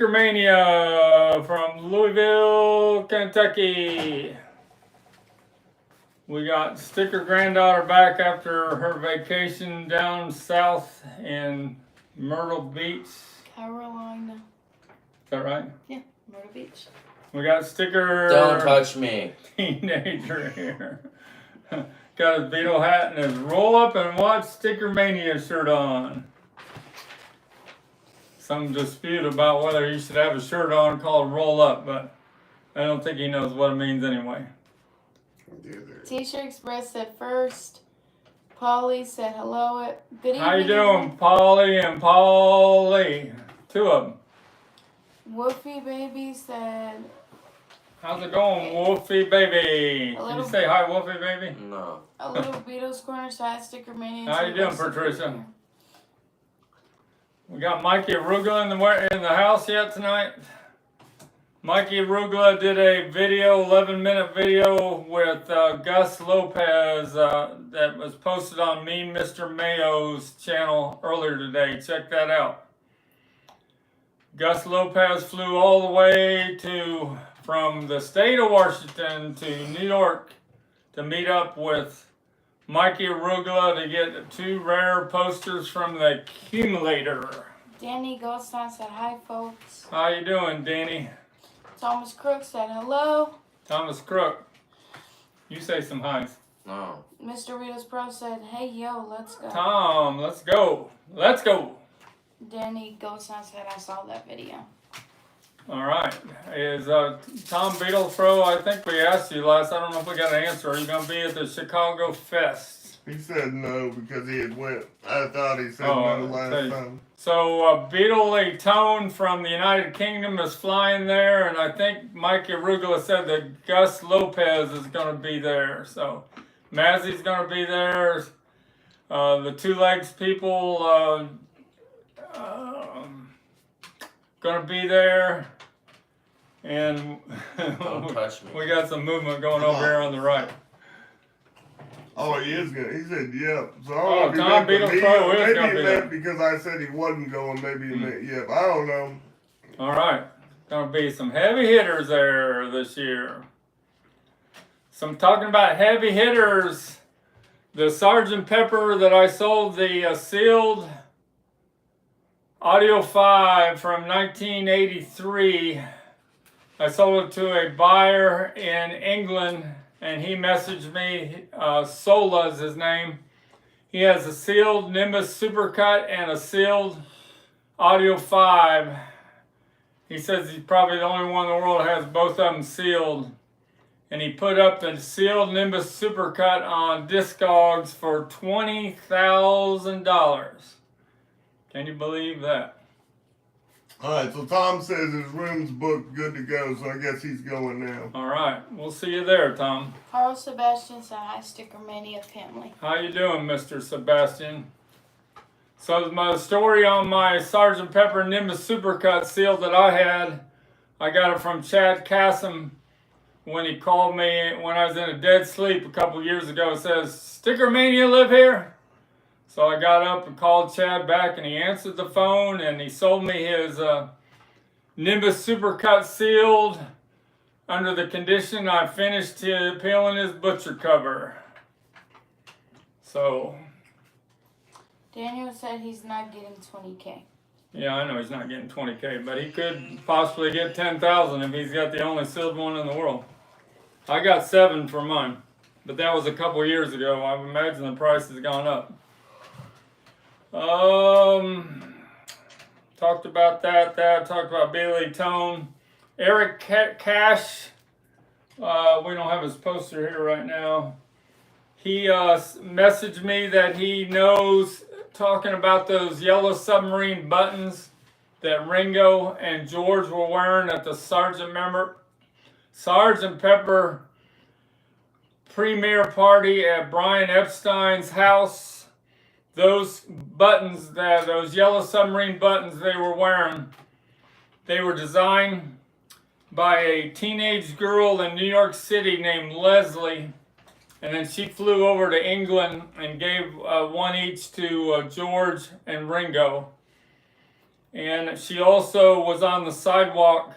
Stickermania from Louisville, Kentucky. We got Sticker granddaughter back after her vacation down south in Myrtle Beach, Carolina. Is that right? Yeah, Myrtle Beach. We got Sticker. Don't touch me. Teenager here. Got his Beatle hat and his roll up and watch Stickermania shirt on. Some dispute about whether he should have a shirt on called roll up, but I don't think he knows what it means anyway. T-shirt Express said first. Polly said hello. Good evening. How you doing, Polly and Polly? Two of them. Woofy Baby said. How's it going, Wolfie baby? Can you say hi, Wolfie baby? No. A little Beatles corner side Stickermania. How you doing, Patricia? We got Mikey Arugula in the house yet tonight. Mikey Arugula did a video, 11-minute video with Gus Lopez that was posted on me, Mr. Mayo's channel earlier today. Check that out. Gus Lopez flew all the way from the state of Washington to New York to meet up with Mikey Arugula to get two rare posters from the Accumulator. Danny Goldstein said hi, folks. How you doing, Danny? Thomas Crook said hello. Thomas Crook. You say some highs. No. Mr. Ritos Pro said, hey, yo, let's go. Tom, let's go. Let's go. Danny Goldstein said, I saw that video. All right. Is Tom Beatles Pro? I think we asked you last. I don't know if we got an answer. Are you going to be at the Chicago Fest? He said no because he had went. I thought he said no last time. So Beatle Tone from the United Kingdom is flying there, and I think Mike Arugula said that Gus Lopez is going to be there. So Mazzy's going to be there. The Two Legs people going to be there. And Don't touch me. We got some movement going over here on the right. Oh, he is good. He said, yep. So Tom Beatles Pro is going to be there. Because I said he wasn't going, maybe he meant yep. I don't know. All right. Going to be some heavy hitters there this year. So I'm talking about heavy hitters. The Sgt. Pepper that I sold, the sealed Audio 5 from 1983. I sold it to a buyer in England, and he messaged me. Sola is his name. He has a sealed Nimbus Supercut and a sealed Audio 5. He says he's probably the only one in the world that has both of them sealed. And he put up the sealed Nimbus Supercut on Discogs for $20,000. Can you believe that? All right, so Tom says his room's booked, good to go, so I guess he's going now. All right, we'll see you there, Tom. Carl Sebastian said hi, Stickermania family. How you doing, Mr. Sebastian? So my story on my Sgt. Pepper Nimbus Supercut seal that I had, I got it from Chad Cassim when he called me when I was in a dead sleep a couple years ago. It says, Stickermania live here? So I got up and called Chad back, and he answered the phone, and he sold me his Nimbus Supercut sealed under the condition I finished peeling his butcher cover. So. Daniel said he's not getting 20K. Yeah, I know he's not getting 20K, but he could possibly get 10,000 if he's got the only sealed one in the world. I got 7 for mine, but that was a couple years ago. I imagine the price has gone up. Talked about that. Talked about Bailey Tone. Eric Cash. We don't have his poster here right now. He messaged me that he knows, talking about those yellow submarine buttons that Ringo and George were wearing at the Sgt. Pepper premiere party at Brian Epstein's house. Those buttons, those yellow submarine buttons they were wearing, they were designed by a teenage girl in New York City named Leslie. And then she flew over to England and gave one each to George and Ringo. And she also was on the sidewalk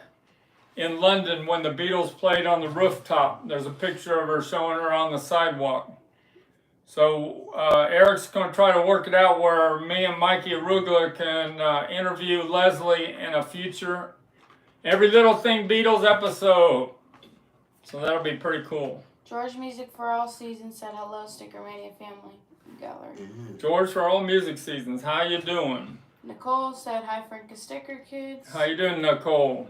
in London when the Beatles played on the rooftop. There's a picture of her showing her on the sidewalk. So Eric's going to try to work it out where me and Mikey Arugula can interview Leslie in a future Every Little Thing Beatles episode. So that'll be pretty cool. George Music for All Seasons said hello, Stickermania family gallery. George for all music seasons. How you doing? Nicole said hi, Frank and Sticker Kids. How you doing, Nicole?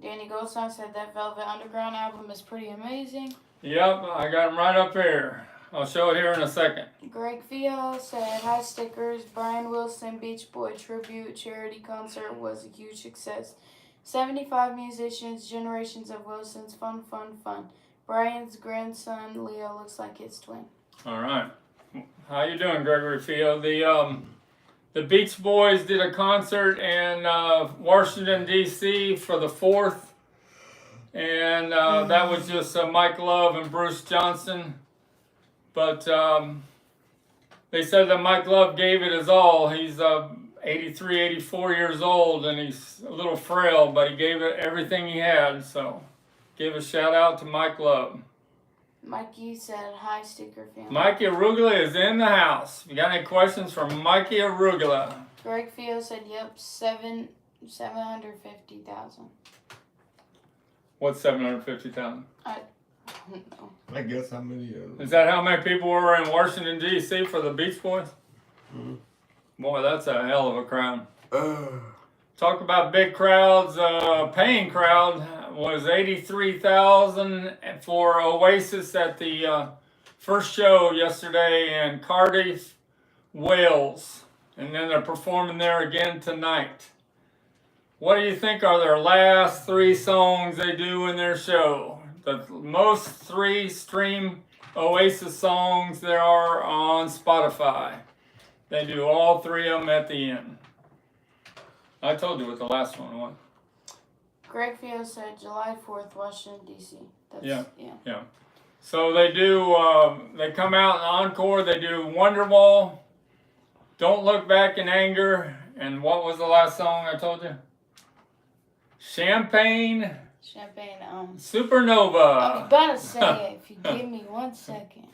Danny Goldstein said that Velvet Underground album is pretty amazing. Yep, I got him right up here. I'll show it here in a second. Greg Fial said hi, Stickers. Brian Wilson Beach Boy tribute charity concert was a huge success. 75 musicians, generations of Wilsons. Fun, fun, fun. Brian's grandson Leo looks like his twin. All right. How you doing, Gregory Field? The Beach Boys did a concert in Washington, D.C. for the 4th. And that was just Mike Love and Bruce Johnston. But they said that Mike Love gave it his all. He's 83, 84 years old, and he's a little frail, but he gave it everything he had. So give a shout out to Mike Love. Mikey said hi, Sticker family. Mikey Arugula is in the house. If you got any questions for Mikey Arugula? Greg Field said yep, 750,000. What's 750,000? I don't know. I guess how many of them? Is that how many people were in Washington, D.C. for the Beach Boys? Mm-hmm. Boy, that's a hell of a crowd. Talk about big crowds. Paying crowd was 83,000 for Oasis at the first show yesterday in Cardiff, Wales. And then they're performing there again tonight. What do you think are their last 3 songs they do in their show? The most 3 stream Oasis songs there are on Spotify. They do all 3 of them at the end. I told you what the last one was. Greg Field said July 4th, Washington, D.C. Yeah. So they do, they come out in encore, they do Wonderwall, Don't Look Back in Anger, and what was the last song I told you? Champagne Supernova. I was about to say it if you give me 1 second.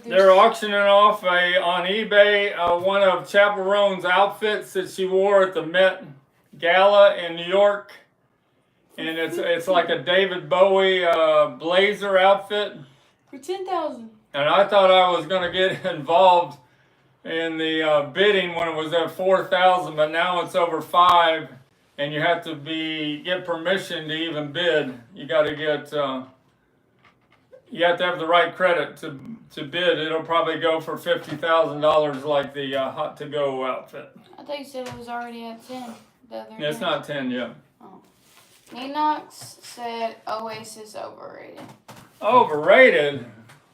They're auctioning off on eBay one of Chapel Roan's outfits that she wore at the Met Gala in New York, and it's like a David Bowie blazer outfit. For 10,000. And I thought I was going to get involved in the bidding when it was at 4,000, but now it's over 5, and you have to get permission to even bid. You got to get. You have to have the right credit to bid. It'll probably go for $50,000 like the Hot to Go outfit. I thought you said it was already at 10. It's not 10 yet. Oh. Enox said Oasis overrated. Overrated?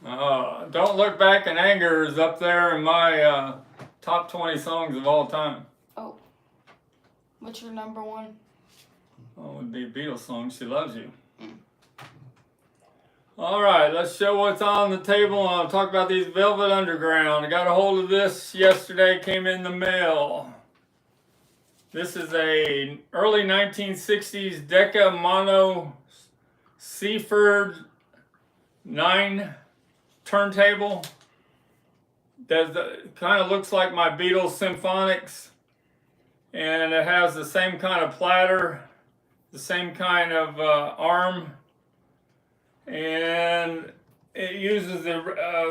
Don't Look Back in Anger is up there in my top 20 songs of all time. Oh. What's your number 1? Oh, it would be a Beatles song, She Loves You. All right, let's show what's on the table. I'll talk about these Velvet Underground. I got a hold of this yesterday, came in the mail. This is a early 1960s Decca Mono Seaford 9 turntable. That kind of looks like my Beatles Symphonics. And it has the same kind of platter, the same kind of arm. And it uses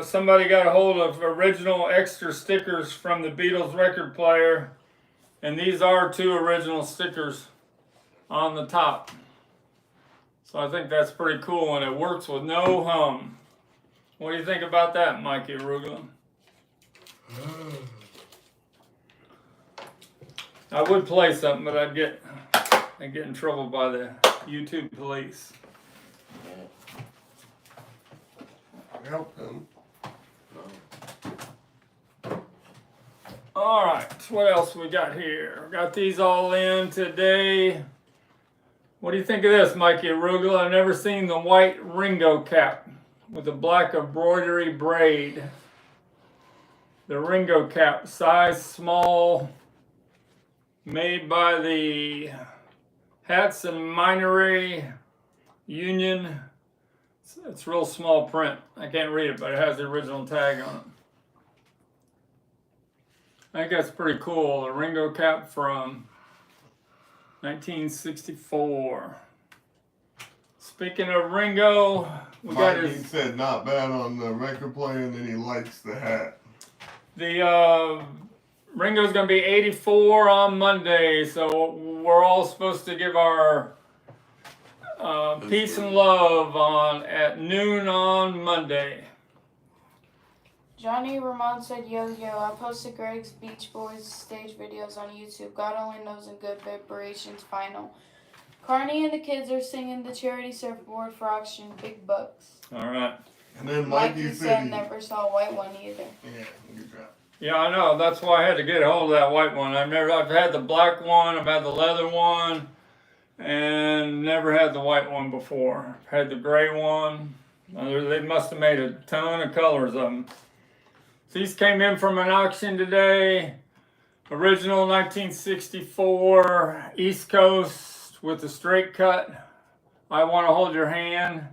somebody got a hold of original extra stickers from the Beatles record player, and these are 2 original stickers on the top. So I think that's pretty cool, and it works with no hum. What do you think about that, Mikey Arugula? I would play something, but I'd get in trouble by the YouTube police. Help them. All right, what else we got here? Got these all in today. What do you think of this, Mikey Arugula? I've never seen the white Ringo cap with the black embroidery braid. The Ringo cap, size small, made by the Hats and Minery Union. It's real small print. I can't read it, but it has the original tag on it. I think that's pretty cool. The Ringo cap from 1964. Speaking of Ringo, we got Mikey his. said not bad on the record player, and then he likes the hat. The Ringo's gonna be 84 on Monday, so we're all supposed to give our peace and love at noon on Monday. Johnny Ramon said, yo, I posted Greg's Beach Boys stage videos on YouTube. God only knows in good vibrations final. Carney and the kids are singing the charity surfboard for auction, big bucks. All right. And then Mikey said never saw a white one either. Yeah, good job. Yeah, I know. That's why I had to get a hold of that white one. I've had the black one, I've had the leather one, and never had the white one before. I've had the gray one. They must have made a ton of colors of them. These came in from an auction today. Original 1964 East Coast with the straight cut. I Want to Hold Your Hand.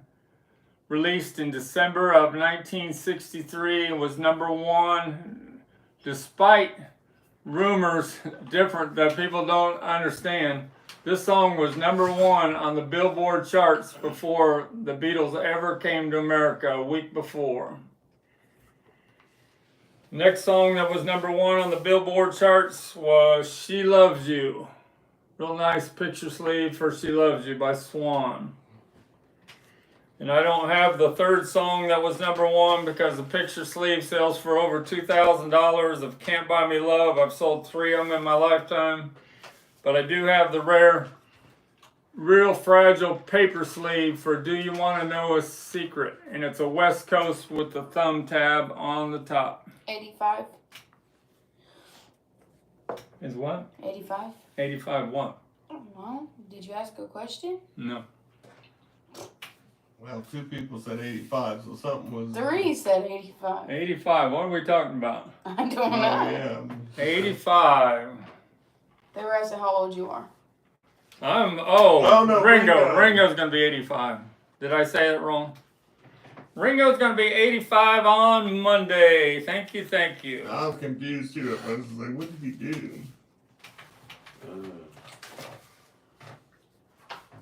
Released in December of 1963. Was #1. Despite rumors different that people don't understand, this song was #1 on the Billboard charts before the Beatles ever came to America, a week before. Next song that was #1 on the Billboard charts was She Loves You. Real nice picture sleeve for She Loves You by Swan. And I don't have the third song that was #1 because the picture sleeve sells for over $2,000 of Can't Buy Me Love. I've sold 3 of them in my lifetime. But I do have the rare, real fragile paper sleeve for Do You Want to Know a Secret? And it's a West Coast with the thumb tab on the top. 85. Is what? 85. 85 what? Well, did you ask a question? No. Well, 2 people said 85, so something was. 3 said 85. 85. What are we talking about? I don't know. Yeah. 85. They were asking how old you are. Oh, no, Ringo. Ringo. Ringo's going to be 85. Did I say it wrong? Ringo's going to be 85 on Monday. Thank you, thank you. I was confused too. I was like, what did he do?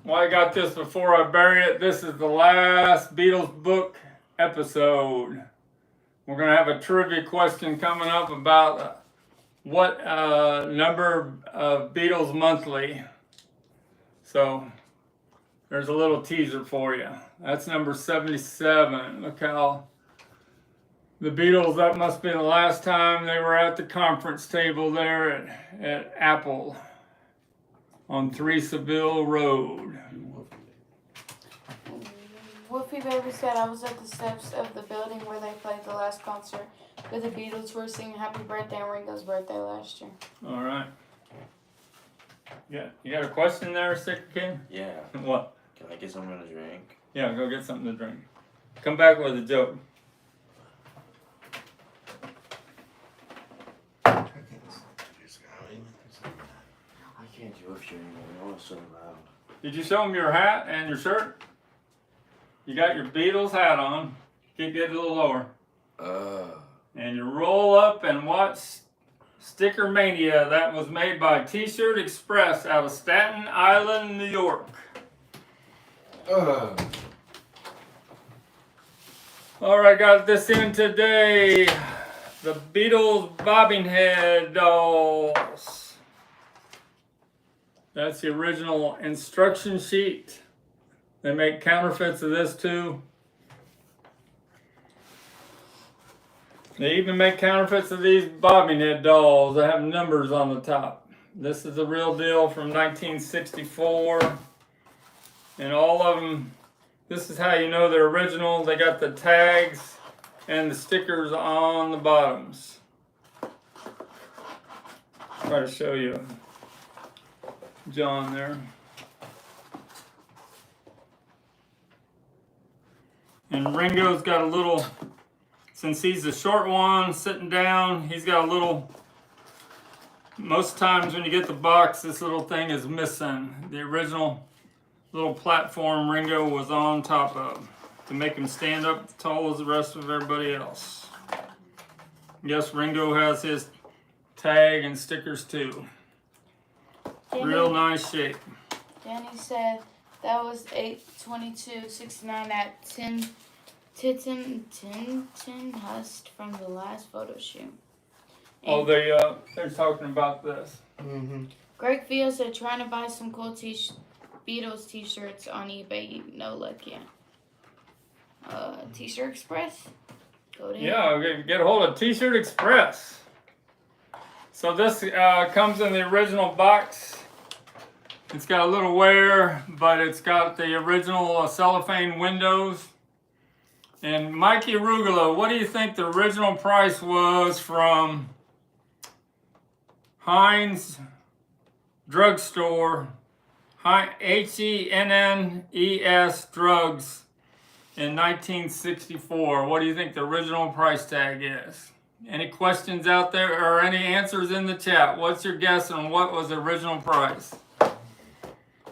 Well, I got this before I bury it. This is the last Beatles book episode. We're going to have a trivia question coming up about what number of Beatles monthly. So there's a little teaser for you. That's number 77. Look how the Beatles, that must be the last time they were at the conference table there at Apple on 3 Seville Road. Woofy Baby said, I was at the steps of the building where they played the last concert with the Beatles were singing Happy Birthday on Ringo's birthday last year. All right. Yeah, you got a question there, Sticker Kid? Yeah. What? Can I get something to drink? Yeah, go get something to drink. Come back with a joke. I can't do it anymore. You're all so loud. Did you show him your hat and your shirt? You got your Beatles hat on. Get it a little lower. And you roll up and watch Stickermania. That was made by T-Shirt Express out of Staten Island, New York. Alright, got this in today. The Beatles bobbing head dolls. That's the original instruction sheet. They make counterfeits of this too. They even make counterfeits of these bobbing head dolls that have numbers on the top. This is the real deal from 1964. And all of them, this is how you know they're original. They got the tags and the stickers on the bottoms. Try to show you John there. And Ringo's got a little since he's the short one sitting down, he's got a little, most times when you get the box, this little thing is missing. The original little platform Ringo was on top of to make him stand up as tall as the rest of everybody else. Yes, Ringo has his tag and stickers too. Real nice shape. Danny said that was 8/22/69 at 10 Hust from the last photo shoot. Oh, they're talking about this. Mm-hmm. Greg Field said trying to buy some cool Beatles t-shirts on eBay. No luck yet. T-shirt Express. Go to Yeah, get a hold of T-shirt Express. So this comes in the original box. It's got a little wear, but it's got the original cellophane windows. And Mikey Arugula, what do you think the original price was from Heinz Drugstore, Hennes Drugs in 1964? What do you think the original price tag is? Any questions out there or any answers in the chat? What's your guess on what was the original price?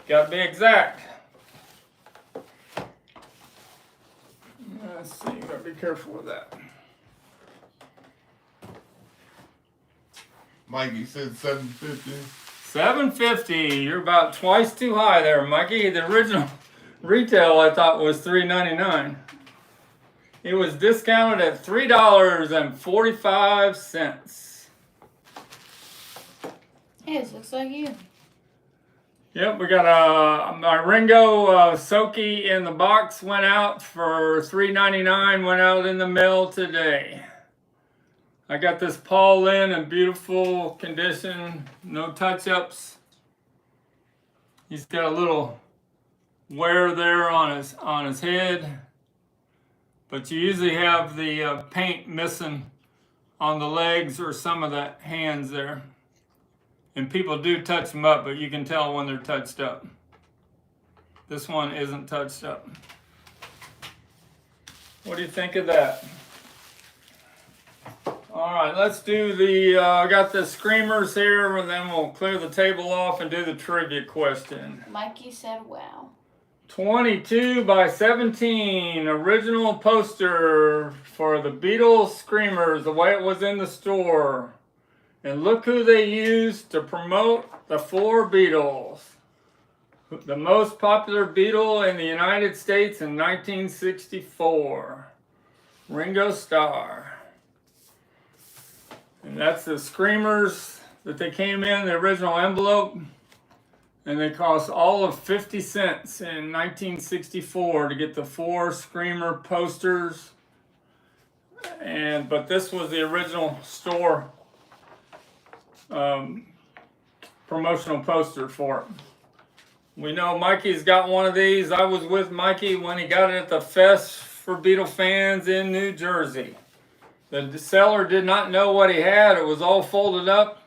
Got to be exact. Let's see, got to be careful with that. Mikey said 750. 750. You're about twice too high there, Mikey. The original retail I thought was $3.99. It was discounted at $3.45. Yes, looks like you. Yep, we got my Ringo Soaky in the box went out for $3.99. Went out in the mail today. I got this Paul Lynn in beautiful condition, no touch-ups. He's got a little wear there on his head, but you usually have the paint missing on the legs or some of the hands there. And people do touch them up, but you can tell when they're touched up. This one isn't touched up. What do you think of that? All right, let's do I got the screamers here, and then we'll clear the table off and do the trivia question. Mikey said, wow. 22 by 17, original poster for the Beatles Screamers, the way it was in the store. And look who they used to promote the 4 Beatles. The most popular Beatle in the United States in 1964. Ringo Starr. And that's the Screamers that they came in, the original envelope. And they cost all of 50 cents in 1964 to get the 4 Screamer posters. But this was the original store promotional poster for it. We know Mikey's got one of these. I was with Mikey when he got it at the Fest for Beatle fans in New Jersey. The seller did not know what he had. It was all folded up.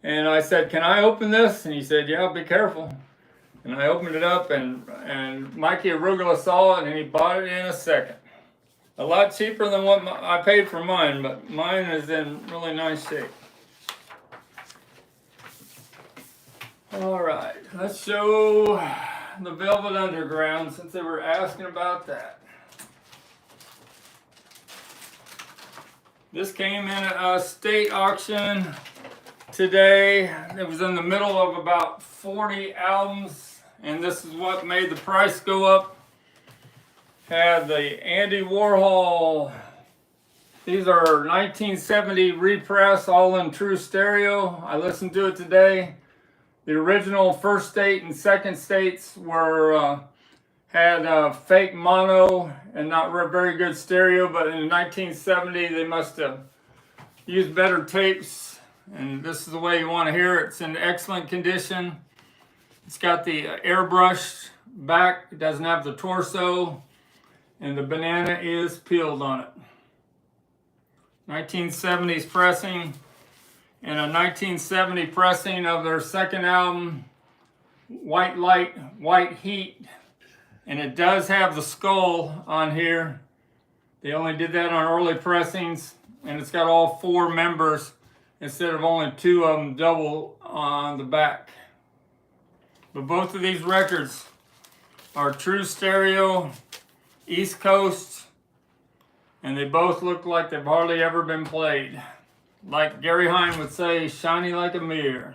And I said, can I open this? And he said, yeah, be careful. And I opened it up, and Mikey Arugula saw it, and he bought it in a second. A lot cheaper than what I paid for mine, but mine is in really nice shape. All right, let's show the Velvet Underground since they were asking about that. This came in a state auction today. It was in the middle of about 40 albums, and this is what made the price go up. Had the Andy Warhol. These are 1970 repress, all in true stereo. I listened to it today. The original first state and second states were had fake mono and not very good stereo, but in 1970 they must have used better tapes, and this is the way you want to hear it. It's in excellent condition. It's got the airbrushed back. It doesn't have the torso, and the banana is peeled on it. 1970s pressing. And a 1970 pressing of their second album, White Light, White Heat. And it does have the skull on here. They only did that on early pressings, and it's got all 4 members instead of only 2 of them double on the back. But both of these records are true stereo, East Coast, and they both look like they've hardly ever been played. Like Gary Hine would say, shiny like a mirror.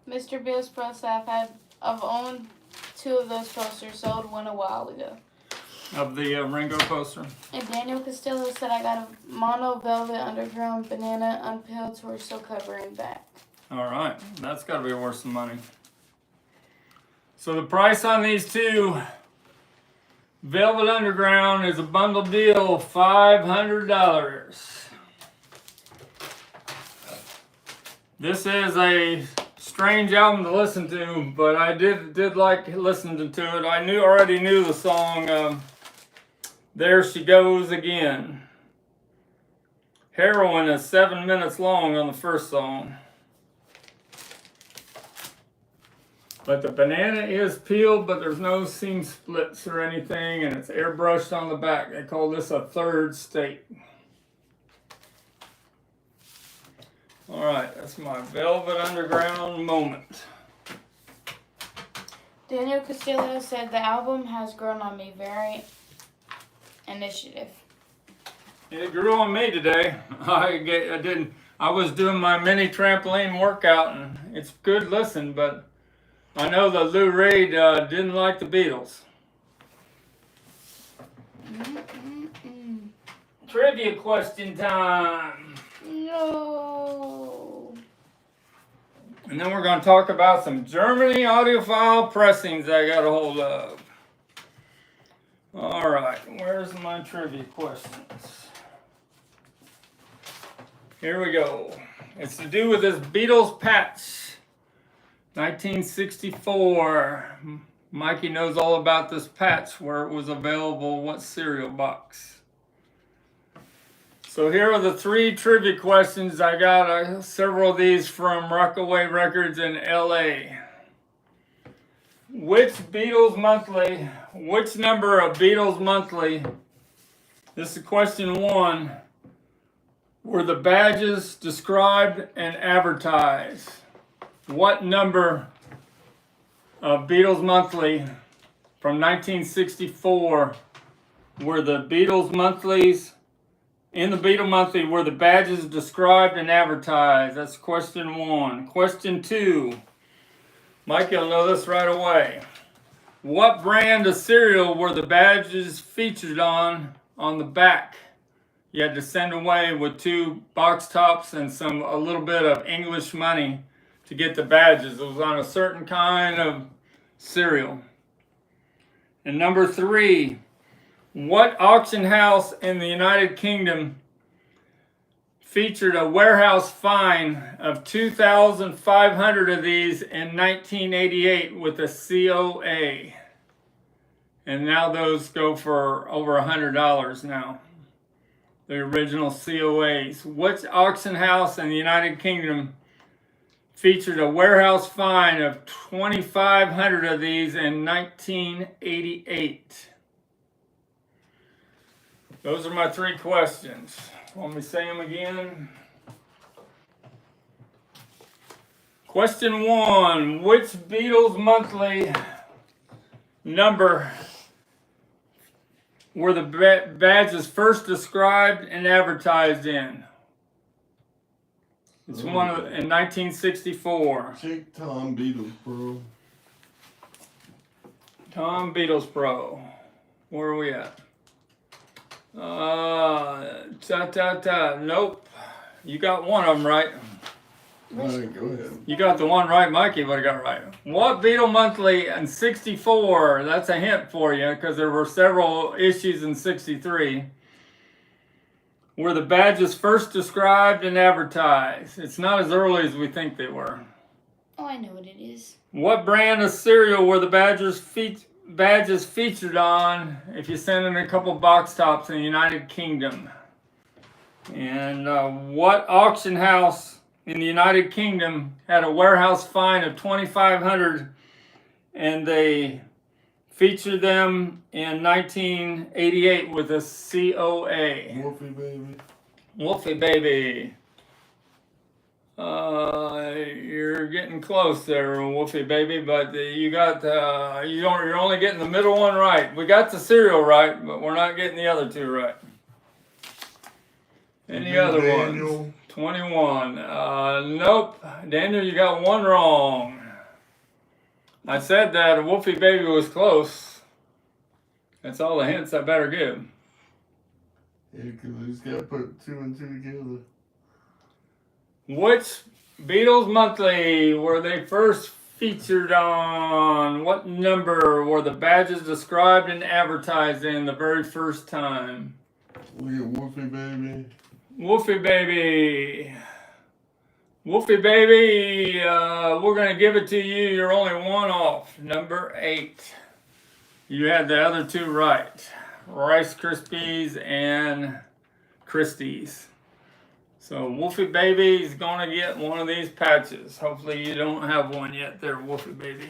Mr. Bill's Pro Staff I've owned 2 of those posters, sold one a while ago. Of the Ringo poster. And Daniel Castillo said I got a mono velvet underground banana unpeeled torso covering back. Alright, that's got to be worth some money. So the price on these 2 Velvet Underground is a bundle deal, $500. This is a strange album to listen to, but I did like listening to it. I already knew the song There She Goes Again. Heroin is 7 minutes long on the first song. But the banana is peeled, but there's no seam splits or anything, and it's airbrushed on the back. They call this a 3rd state. Alright, that's my Velvet Underground moment. Daniel Castillo said the album has grown on me. Very initiative. It grew on me today. I was doing my mini trampoline workout, and it's good listen, but I know that Lou Reed didn't like the Beatles. Trivia question time. No. And then we're going to talk about some Germany audiophile pressings I got a hold of. Alright, where's my trivia questions? Here we go. It's to do with this Beatles patch. 1964. Mikey knows all about this patch, where it was available, what cereal box. So here are the 3 trivia questions. I got several of these from Rockaway Records in LA. Which number of Beatles Monthly, this is question 1, were the badges described and advertised? What number of Beatles Monthly from 1964 were the Beatles Monthlies? In the Beatles Monthly were the badges described and advertised? That's question 1. Question 2. Mike, you'll know this right away. What brand of cereal were the badges featured on the back? You had to send away with 2 box tops and a little bit of English money to get the badges. It was on a certain kind of cereal. And number 3, what auction house in the United Kingdom featured a warehouse fine of 2,500 of these in 1988 with a COA? And now those go for over $100 now. The original COAs. Which auction house in the United Kingdom featured a warehouse fine of 2,500 of these in 1988? Those are my 3 questions. Want me to say them again? Question 1. Which Beatles Monthly number were the badges first described and advertised in? It's in 1964. Check Tom Beatles Pro. Tom Beatles Pro. Where are we at? Nope. You got one of them right. All right, go ahead. You got the one right, Mikey would have got right. What Beatle Monthly in 64? That's a hint for you, because there were several issues in 63. Were the badges first described and advertised? It's not as early as we think they were. Oh, I know what it is. What brand of cereal were the badges featured on if you send in a couple box tops in the United Kingdom? And what auction house in the United Kingdom had a warehouse fine of $2,500 and they featured them in 1988 with a COA. Wolfie baby. Wolfie baby. You're getting close there, Wolfie baby, but you got you're only getting the middle one right. We got the cereal right, but we're not getting the other two right. Any other Daniel. ones? 21. Nope. Daniel, you got one wrong. I said that Wolfie baby was close. That's all the hints I better give. Yeah, because we just got to put 2 and 2 together. Which Beatles Monthly were they first featured on? What number were the badges described and advertised in the very first time? We get Wolfie baby. Wolfie baby. Wolfie baby, we're going to give it to you. You're only one off. Number 8. You had the other two right. Rice Krispies and Christies. So Wolfie baby is going to get one of these patches. Hopefully you don't have one yet there, Wolfie baby.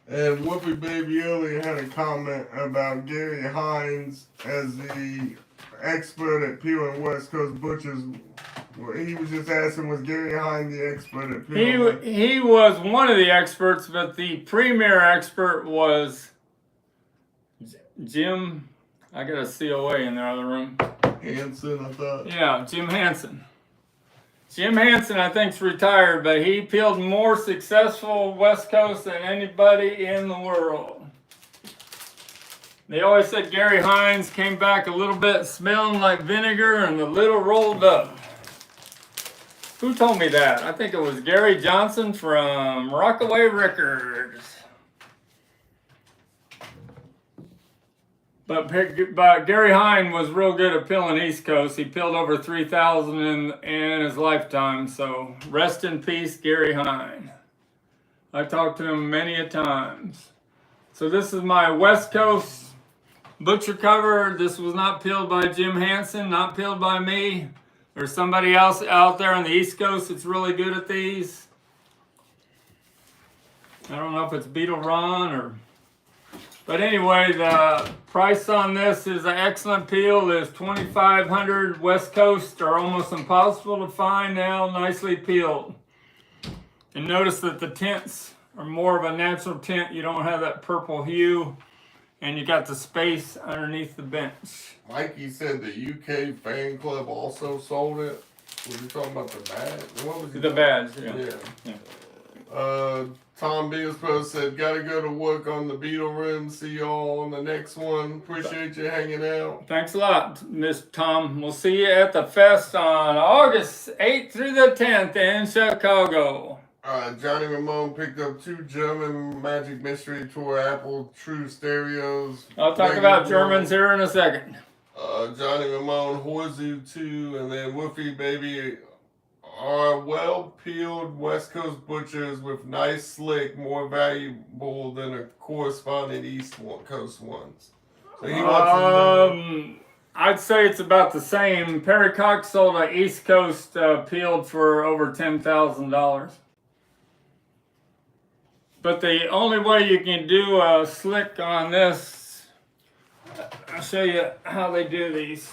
And Wolfie baby earlier had a comment about Gary Hines as the expert at peeling West Coast butchers. He was just asking, was Gary Hines the expert at peeling? He was one of the experts, but the premier expert was Jim. I got a COA in the other room. Hanson, I thought. Yeah, Jim Hansen. Jim Hansen, I think's retired, but he peeled more successful West Coast than anybody in the world. They always said Gary Hines came back a little bit smelling like vinegar and a little rolled up. Who told me that? I think it was Gary Johnson from Rockaway Records. But Gary Hines was real good at peeling East Coast. He peeled over 3,000 in his lifetime. So rest in peace, Gary Hines. I talked to him many a times. So this is my West Coast butcher cover. This was not peeled by Jim Hansen, not peeled by me. There's somebody else out there on the East Coast that's really good at these. I don't know if it's Beetle Ron or... But anyway, the price on this is an excellent peel. Is $2,500. West Coast are almost impossible to find now, nicely peeled. And notice that the tints are more of a natural tint. You don't have that purple hue. And you got the space underneath the bench. Mikey said the UK fan club also sold it. Were you talking about the badge? What was The badge, yeah. Yeah. Tom Beanspo said, gotta go to work on the Beetle Room. See y'all on the next one. Appreciate you hanging out. Thanks a lot, Miss Tom. We'll see you at the fest on August 8th through the 10th in Chicago. Johnny Ramone picked up 2 German Magic Mystery Tour Apple True Stereos. I'll talk about Germans here in a second. Johnny Ramone, Horzu 2, and then Woofy Baby are well-peeled West Coast butchers with nice slick, more valuable than a corresponding East Coast ones. So he wants to know. I'd say it's about the same. Perry Cox sold an East Coast peeled for over $10,000. But the only way you can do a slick on this, I'll show you how they do these.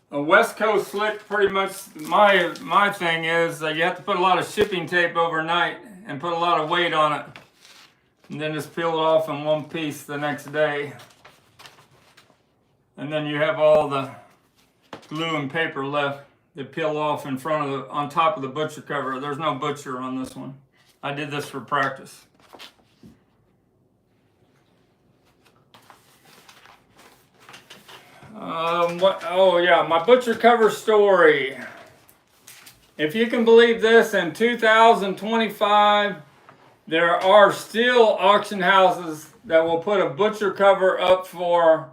A West Coast slick, pretty much my thing is you have to put a lot of shipping tape overnight and put a lot of weight on it. And then just peel it off in one piece the next day. And then you have all the glue and paper left. They peel off in front of on top of the butcher cover. There's no butcher on this one. I did this for practice. Oh yeah, my butcher cover story. If you can believe this, in 2025, there are still auction houses that will put a butcher cover up for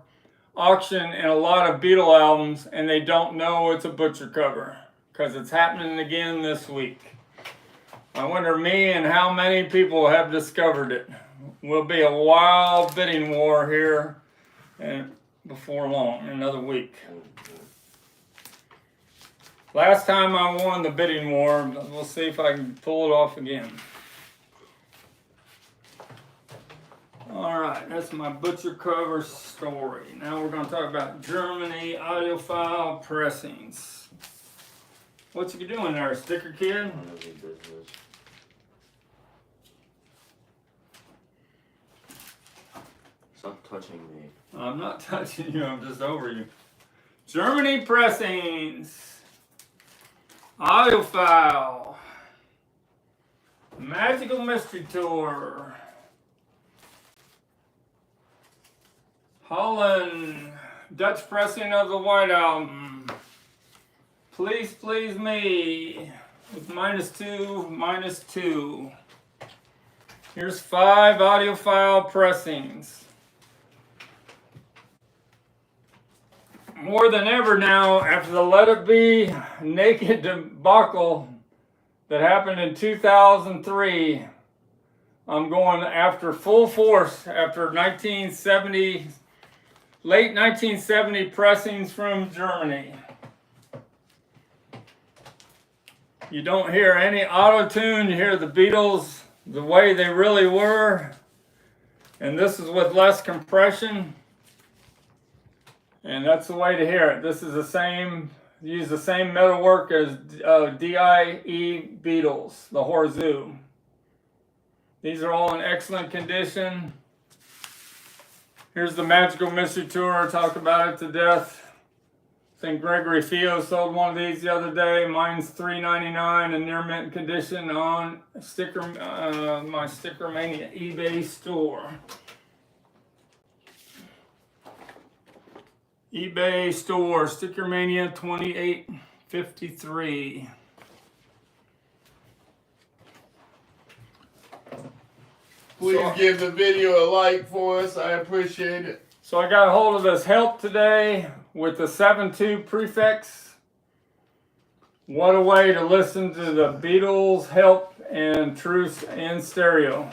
auction in a lot of Beatle albums, and they don't know it's a butcher cover because it's happening again this week. I wonder me and how many people have discovered it. Will be a wild bidding war here and before long, in another week. Last time I won the bidding war, but we'll see if I can pull it off again. Alright, that's my butcher cover story. Now we're going to talk about Germany audiophile pressings. What you doing there, sticker kid? None of your business. Stop touching me. I'm not touching you, I'm just over you. Germany pressings. Audiophile. Magical Mystery Tour. Holland. Dutch pressing of the White Album. Please Please Me. With -2, -2. Here's 5 audiophile pressings. More than ever now, after the Let It Be Naked debacle that happened in 2003, I'm going after full force after 1970, late 1970 pressings from Germany. You don't hear any auto-tune, you hear the Beatles the way they really were, and this is with less compression. And that's the way to hear it. This is the same, use the same metalwork as DIE Beatles, the Horzu. These are all in excellent condition. Here's the Magical Mystery Tour. I talked about it to death. I think Gregory Fio sold one of these the other day. Mine's $3.99 in near mint condition on my Stickermania eBay store. eBay store, Stickermania 2853. Please give the video a like for us. I appreciate it. So I got a hold of this help today with the 7.2 prefix. What a way to listen to the Beatles, Help, and Truth in stereo.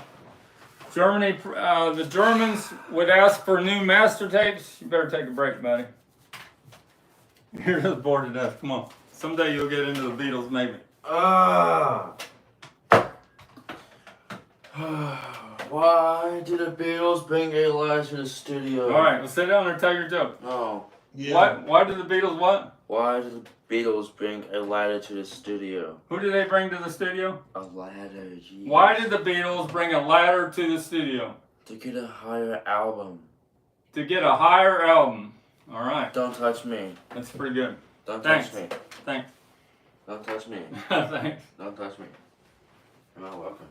Germany, the Germans would ask for new master tapes. You better take a break, buddy. You're just bored to death. Come on. Someday you'll get into the Beatles, maybe. Why did the Beatles bring a light to the studio? All right, well, sit down and tell your joke. No. Yeah. Why did the Beatles what? Why did the Beatles bring a ladder to the studio? Who did they bring to the studio? A ladder, geez. Why did the Beatles bring a ladder to the studio? To get a higher album. To get a higher album. All right. Don't touch me. That's pretty good. Don't Thanks. touch me. Thanks. Don't touch me. Thanks. Don't touch me. You're not welcome.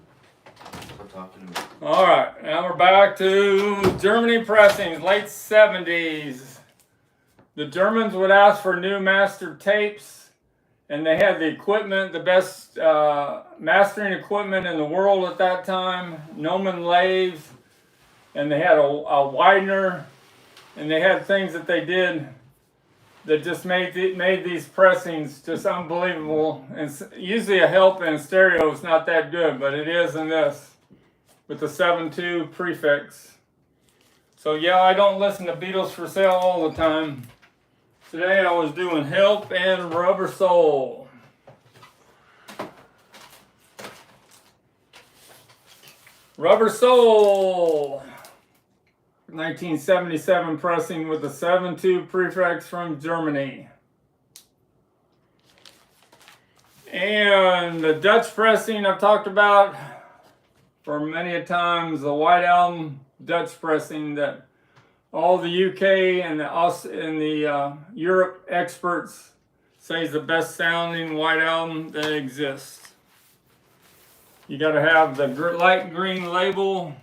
Stop talking to me. All right, now we're back to Germany pressings, late 70s. The Germans would ask for new master tapes, and they had the equipment, the best mastering equipment in the world at that time, Neumann lathes, and they had a widener, and they had things that they did that just made these pressings just unbelievable. And usually a help in stereo is not that good, but it is in this with the 7.2 prefix. So yeah, I don't listen to Beatles for sale all the time. Today I was doing Help and Rubber Soul. Rubber Soul. 1977 pressing with the 7.2 prefix from Germany. And the Dutch pressing I've talked about for many a times, the White Album Dutch pressing that all the UK and the Europe experts say is the best sounding White Album that exists. You got to have the light green label,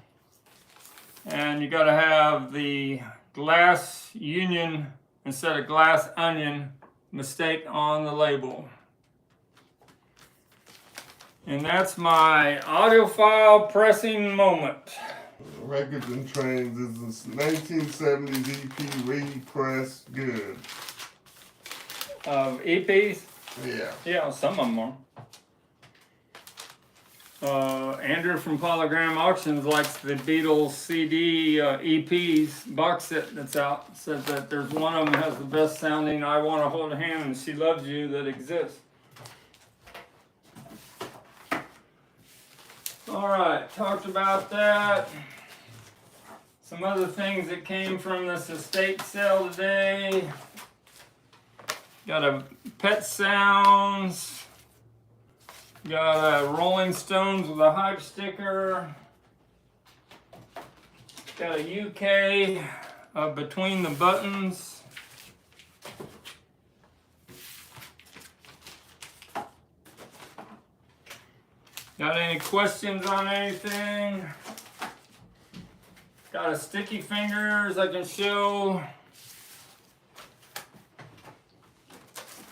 and you got to have the glass union instead of glass onion mistake on the label. And that's my audiophile pressing moment. Records and Trains is this 1970s EP repressed good. EPs? Yeah. Yeah, some of them are. Andrew from Polygram Auctions likes the Beatles CD EPs box set that's out. Says that there's one of them that has the best sounding "I Want to Hold a Hand" and "She Loves You" that exists. All right, talked about that. Some other things that came from this estate sale today. Got a Pet Sounds. Got a Rolling Stones with a hype sticker. Got a UK Between the Buttons. Got any questions on anything? Got a Sticky Fingers I can show.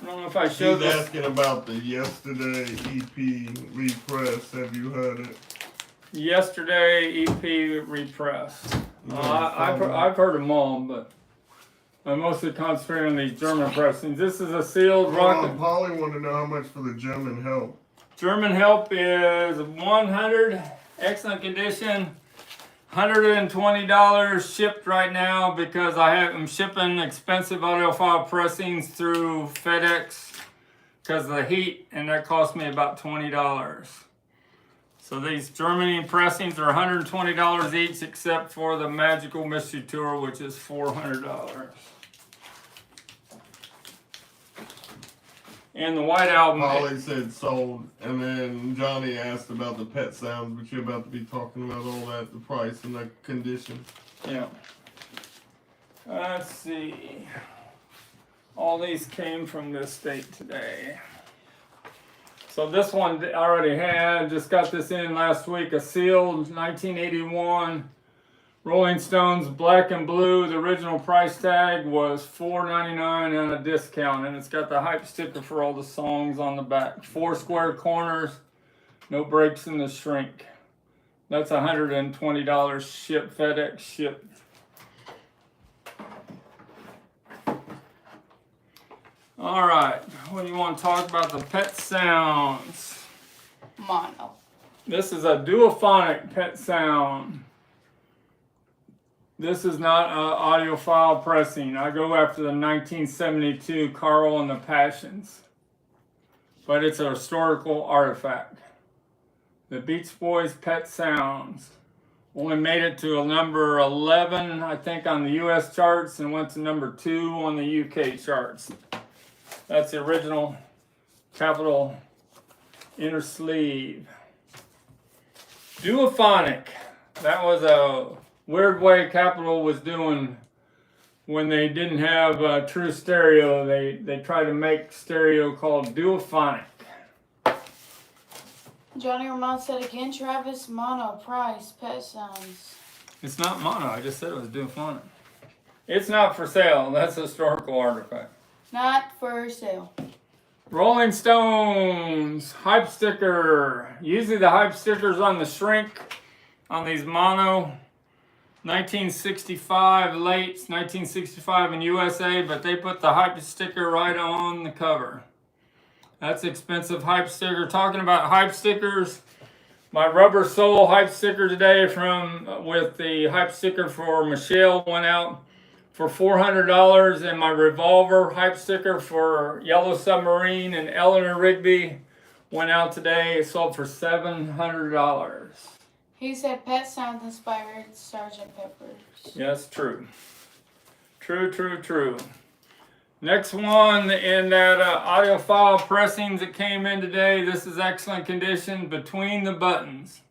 I don't know if I showed He's this. asking about the Yesterday EP repress. Have you heard it? Yesterday EP repress. I've heard them all, but I mostly concentrate on these German pressings. This is a sealed rocket. Polly wanted to know how much for the German Help. German Help is 100, excellent condition. $120 shipped right now because I'm shipping expensive audiophile pressings through FedEx because of the heat, and that cost me about $20. So these Germany pressings are $120 each, except for the Magical Mystery Tour, which is $400. And the White Album. Polly said sold, and then Johnny asked about the Pet Sounds, but you're about to be talking about all that, the price and the condition. Yeah. Let's see. All these came from this state today. So this one I already had, just got this in last week, a sealed 1981 Rolling Stones Black and Blue. The original price tag was $4.99 and a discount, and it's got the hype sticker for all the songs on the back. 4 square corners, no breaks in the shrink. That's $120 ship, FedEx ship. All right, what do you want to talk about? The Pet Sounds. Mono. This is a duophonic Pet Sound. This is not an audiophile pressing. I go after the 1972 Carl and the Passions. But it's a historical artifact. The Beach Boys Pet Sounds. Only made it to a number 11, I think, on the US charts, and went to number 2 on the UK charts. That's the original capital inner sleeve. Duophonic. That was a weird way Capitol was doing when they didn't have true stereo. They tried to make stereo called duophonic. Johnny Ramon said again, Travis, mono, price, Pet Sounds. It's not mono. I just said it was duophonic. It's not for sale. That's a historical artifact. Not for sale. Rolling Stones hype sticker. Usually the hype sticker's on the shrink on these mono. 1965, late 1965 in USA, but they put the hype sticker right on the cover. That's expensive hype sticker. Talking about hype stickers, my rubber sole hype sticker today with the hype sticker for Michelle went out for $400, and my revolver hype sticker for Yellow Submarine and Eleanor Rigby went out today. It sold for $700. He said Pet Sounds inspired Sgt. Pepper's. Yes, true. True. Next one in that audiophile pressings that came in today. This is excellent condition, Between the Buttons.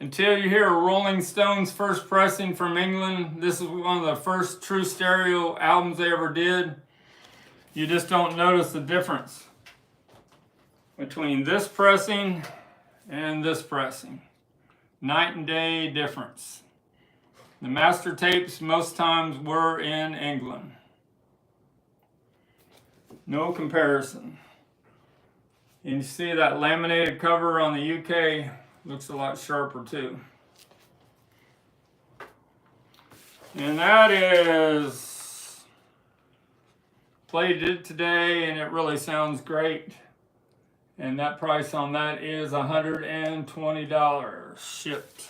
Until you hear a Rolling Stones first pressing from England, this is one of the first true stereo albums they ever did. You just don't notice the difference between this pressing and this pressing. Night and day difference. The master tapes most times were in England. No comparison. And you see that laminated cover on the UK looks a lot sharper too. And that is played it today, and it really sounds great. And that price on that is $120 shipped.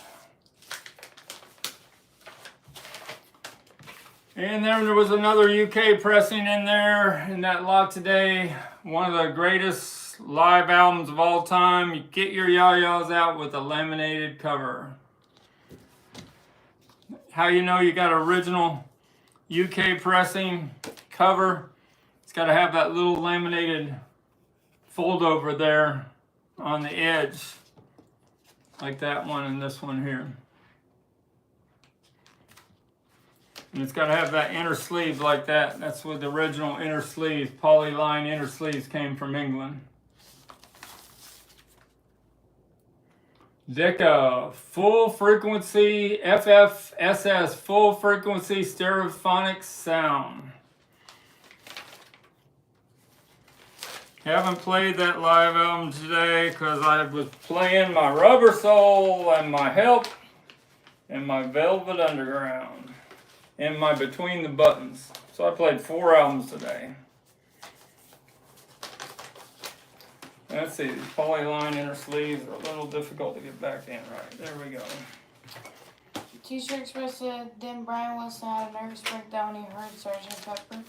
And then there was another UK pressing in there in that lot today. One of the greatest live albums of all time. You get your yayas out with a laminated cover. How you know you got original UK pressing cover? It's got to have that little laminated fold over there on the edge, like that one and this one here. And it's got to have that inner sleeve like that. That's what the original inner sleeves, polyline inner sleeves, came from England. Decca full frequency FFSS, full frequency stereophonic sound. Haven't played that live album today because I was playing my Rubber Soul and my Help and my Velvet Underground and my Between the Buttons. So I played 4 albums today. Let's see, these polyline inner sleeves are a little difficult to get back in right. There we go. T-shirt Express said, then Brian Wilson had a nervous breakdown when he heard Sgt. Pepper.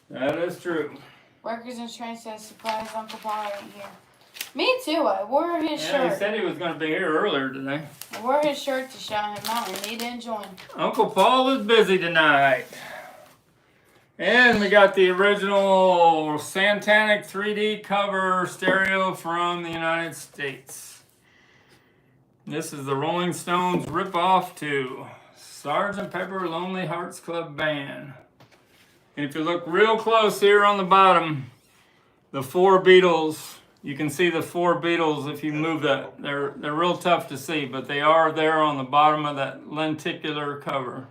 That is true. Workers in Train says, surprise, Uncle Paul ain't here. Me too, I wore his Yeah, shirt. he said he was going to be here earlier today. I wore his shirt to shout him out and he didn't join. Uncle Paul is busy tonight. And we got the original Santanic 3D cover stereo from the United States. This is the Rolling Stones ripoff to Sgt. Pepper Lonely Hearts Club Band. And if you look real close here on the bottom, the 4 Beatles, you can see the 4 Beatles if you move that. They're real tough to see, but they are there on the bottom of that lenticular cover.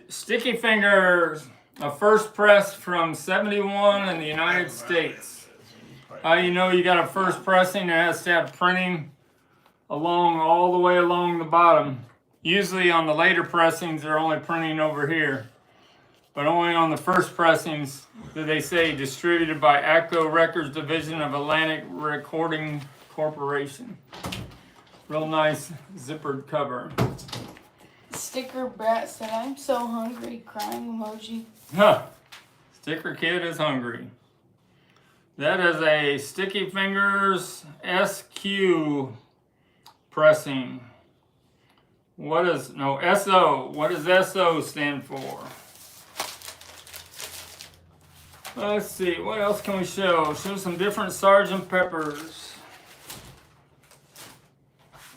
Sticky Fingers, a first press from 71 in the United States. How you know you got a first pressing? It has to have printing along all the way along the bottom. Usually on the later pressings, they're only printing over here. But only on the first pressings do they say distributed by ACO Records Division of Atlantic Recording Corporation. Real nice zippered cover. Sticker Brat said, I'm so hungry, crying emoji. Huh. Sticker Kid is hungry. That is a Sticky Fingers SQ pressing. SO. What does SO stand for? Let's see, what else can we show? Show some different Sgt. Peppers.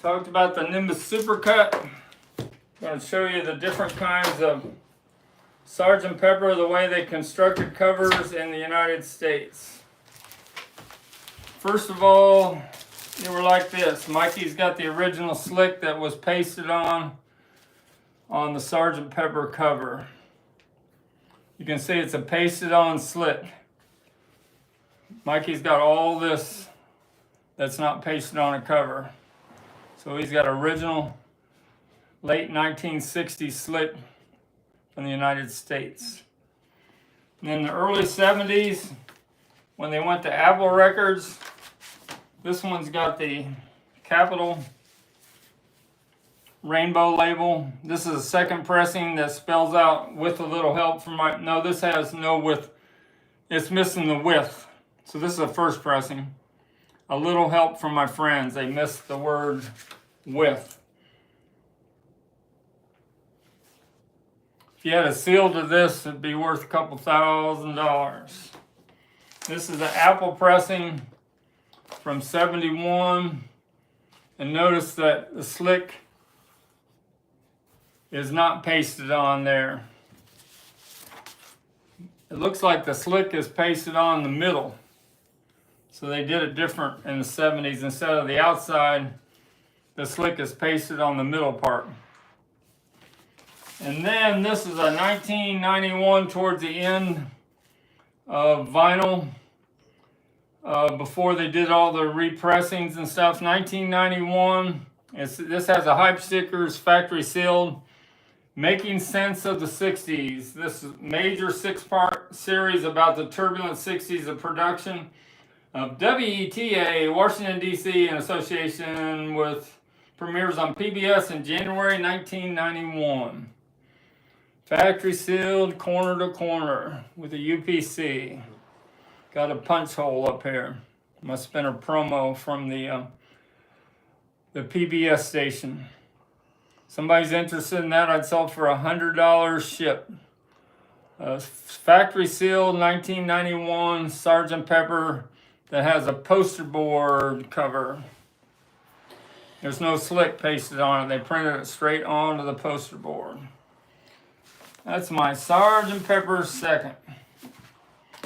Talked about the Nimbus Supercut. I'm going to show you the different kinds of Sgt. Pepper, the way they constructed covers in the United States. First of all, they were like this. Mikey's got the original slick that was pasted on the Sgt. Pepper cover. You can see it's a pasted on slick. Mikey's got all this that's not pasted on a cover. So he's got original late 1960s slick from the United States. And in the early 70s, when they went to Apple Records, this one's got the capital rainbow label. This is a second pressing that spells out with a little help from my, no, this has no width. It's missing the width. So this is a first pressing. A little help from my friends. They missed the word width. If you had a seal to this, it'd be worth a couple $1,000. This is an Apple pressing from 71. And notice that the slick is not pasted on there. It looks like the slick is pasted on the middle. So they did it different in the 70s. Instead of the outside, the slick is pasted on the middle part. And then this is a 1991 towards the end of vinyl. Before they did all the repressings and stuff. 1991. This has a hype stickers, factory sealed. Making Sense of the 60s. This is a major 6-part series about the turbulent 60s of production of WETA, Washington, D.C., in association with premieres on PBS in January 1991. Factory sealed corner to corner with a UPC. Got a punch hole up here. Must have been a promo from the PBS station. Somebody's interested in that, I'd sell for $100 ship. Factory sealed 1991 Sgt. Pepper that has a poster board cover. There's no slick pasted on it. They printed it straight onto the poster board. That's my Sgt. Pepper second.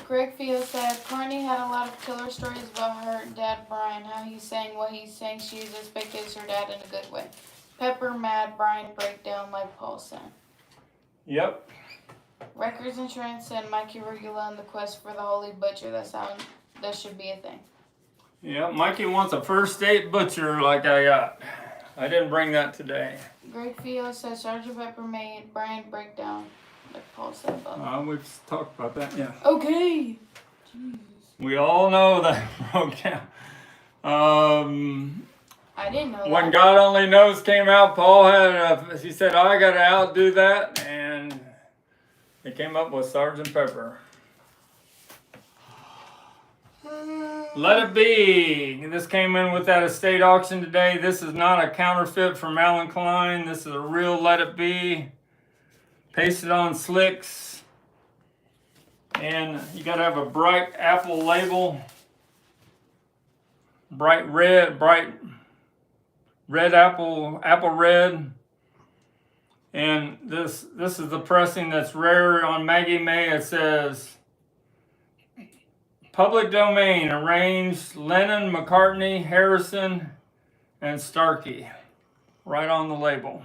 Greg Field said, Courtney had a lot of killer stories about her dad Brian, how he's saying what he's saying. She spectates her dad in a good way. Pepper, mad, Brian breakdown like Paul said. Yep. Records Insurance said Mikey Regula and the quest for the Holy Butcher. That should be a thing. Yeah, Mikey wants a first date butcher like I got. I didn't bring that today. Greg Field said Sgt. Pepper made Brian breakdown like Paul said above. We've talked about that, yeah. Okay. Jesus. We all know that broke down. I didn't know When that. God Only Knows came out, Paul he said, I got to outdo that, and they came up with Sgt. Pepper. Let It Be. This came in with that estate auction today. This is not a counterfeit from Alan Klein. This is a real Let It Be. Pasted on slicks. And you got to have a bright apple label. Bright red apple red. And this is the pressing that's rare on Maggie May. It says public domain, arranged Lennon, McCartney, Harrison, and Starkey, right on the label.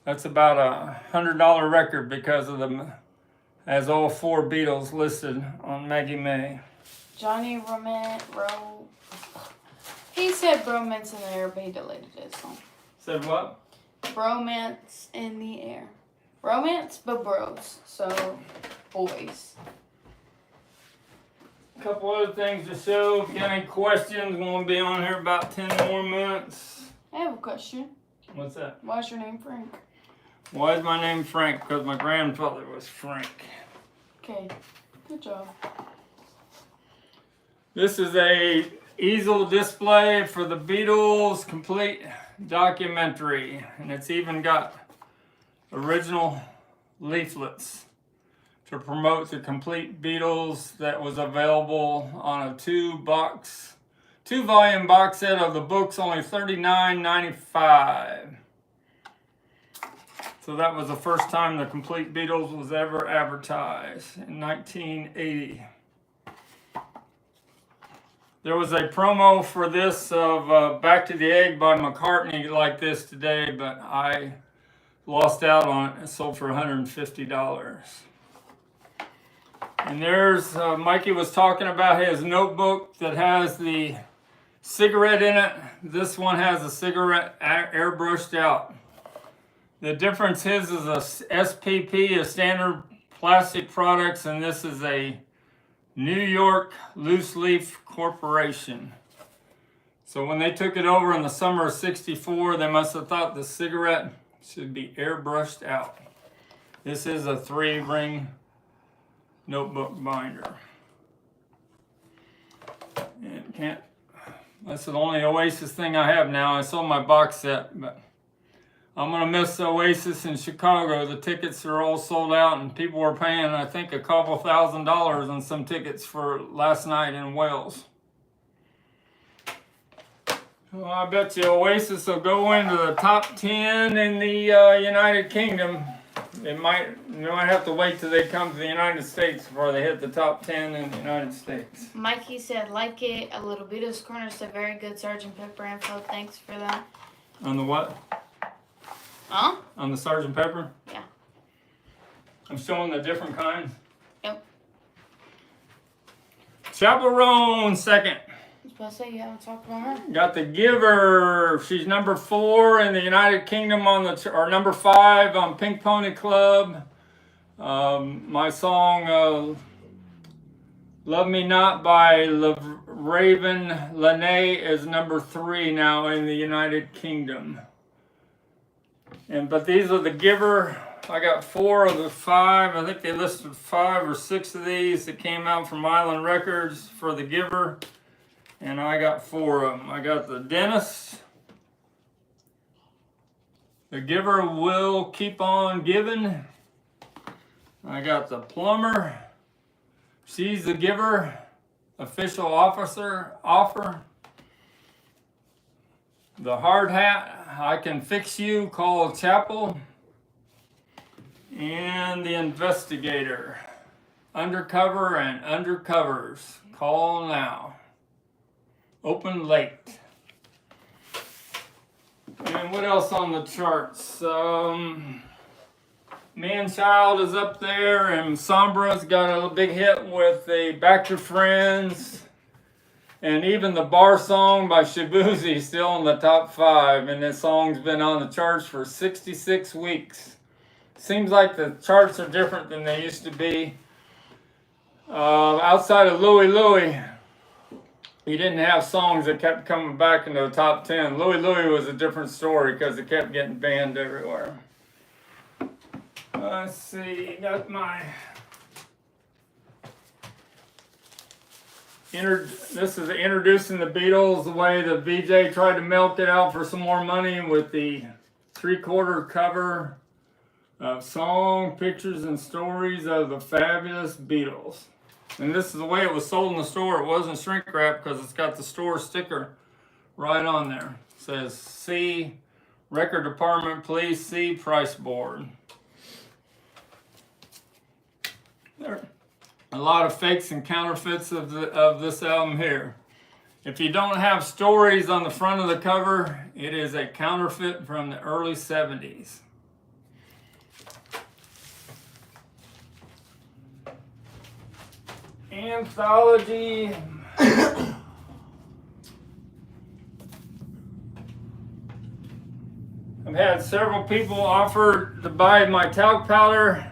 That's about $100 record because of them, as all 4 Beatles listed on Maggie May. Johnny he said bromance in the air, but he deleted his song. Said what? Bromance in the air. Romance, but bros. So, boys. A couple other things to show. If you got any questions, we're going to be on here about 10 more minutes. I have a question. What's that? Why's your name Frank? Why is my name Frank? Because my grandfather was Frank. Okay. Good job. This is a easel display for the Beatles complete documentary, and it's even got original leaflets to promote the complete Beatles that was available on a 2-volume box set of the books, only $39.95. So that was the first time the complete Beatles was ever advertised in 1980. There was a promo for this of Back to the Egg by McCartney like this today, but I lost out on it. It sold for $150. And there's, Mikey was talking about his notebook that has the cigarette in it. This one has a cigarette airbrushed out. The difference is a SPP, a standard plastic products, and this is a New York Loose Leaf Corporation. So when they took it over in the summer of '64, they must have thought the cigarette should be airbrushed out. This is a 3-ring notebook binder. And that's the only Oasis thing I have now. I sold my box set, but I'm going to miss Oasis in Chicago. The tickets are all sold out, and people were paying, I think, a couple $1,000s on some tickets for last night in Wales. Well, I bet you Oasis will go into the top 10 in the United Kingdom. They might have to wait till they come to the United States before they hit the top 10 in the United States. Mikey said, like it, a little Beatles Corner said, very good Sgt. Pepper info. Thanks for that. On the what? Huh? On the Sgt. Pepper? Yeah. I'm showing the different kinds. Yep. Chaperone second. was about to say, you haven't talked about her. Got the Giver. She's number 4 in the United Kingdom on the or number 5 on Pink Pony Club. My song "Love Me Not" by Raven Lene is number 3 now in the United Kingdom. But these are the Giver. I got 4 of the 5. I think they listed 5 or 6 of these that came out from Island Records for the Giver. And I got 4 of them. I got the Dentist. The Giver Will Keep On Giving. I got the Plumber. She's the Giver. Official Offer. The Hard Hat. I Can Fix You. Call Chapel. And the Investigator. Undercover and Undercovers. Call now. Open late. And what else on the charts? Man Child is up there, and Sombra's got a big hit with the Back to Friends. And even the Bar Song by Shabuzi still in the top 5. And this song's been on the charts for 66 weeks. Seems like the charts are different than they used to be. Outside of Louie Louie, he didn't have songs that kept coming back into the top 10. Louie Louie was a different story because it kept getting banned everywhere. Let's see, got my... This is introducing the Beatles, the way the VJ tried to milk it out for some more money with the 3/4 cover of Song, Pictures, and Stories of the Fabulous Beatles. And this is the way it was sold in the store. It wasn't shrink wrap because it's got the store sticker right on there. It says, "See Record Department, please see Price Board." There are a lot of fakes and counterfeits of this album here. If you don't have stories on the front of the cover, it is a counterfeit from the early 70s. Anthology. I've had several people offer to buy my talc powder.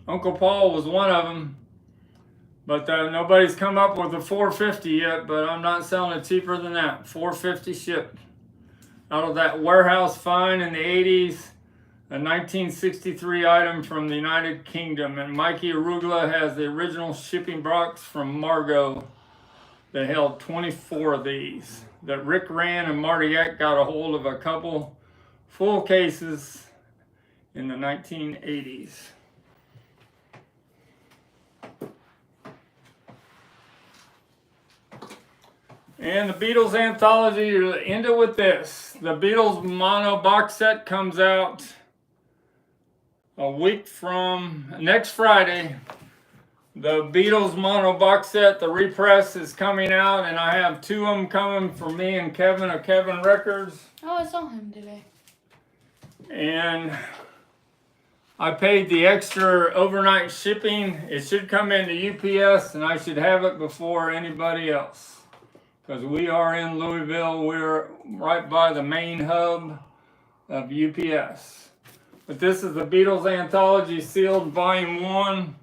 Uncle Paul was one of them, but nobody's come up with a $4.50 yet. But I'm not selling it cheaper than that. $4.50 shipped out of that warehouse find in the 80s. A 1963 item from the United Kingdom, and Mikey Arugula has the original shipping box from Margot that held 24 of these. That Rick Rand and Marty Eck got a hold of a couple full cases in the 1980s. And the Beatles anthology, end it with this. The Beatles mono box set comes out a week from next Friday. The Beatles mono box set, the repress, is coming out, and I have 2 of them coming for me and Kevin of Kevin Records. Oh, I saw him today. And I paid the extra overnight shipping. It should come into UPS, and I should have it before anybody else. Because we are in Louisville. We're right by the main hub of UPS. But this is the Beatles Anthology sealed volume 1.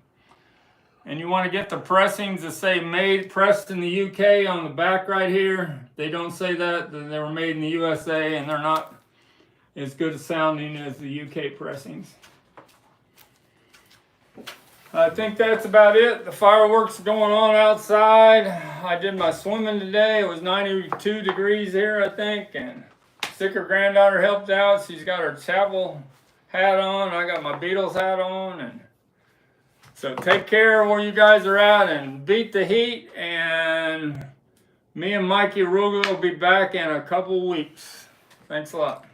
And you want to get the pressings that say pressed in the UK on the back right here. They don't say that they were made in the USA, and they're not as good sounding as the UK pressings. I think that's about it. The fireworks are going on outside. I did my swimming today. It was 92 degrees here, I think. And Sticker granddaughter helped out. She's got her chapel hat on. I got my Beatles hat on. And so take care where you guys are at and beat the heat. And me and Mikey Ruger will be back in a couple weeks. Thanks a lot.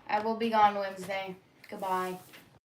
I will be gone Wednesday. Goodbye.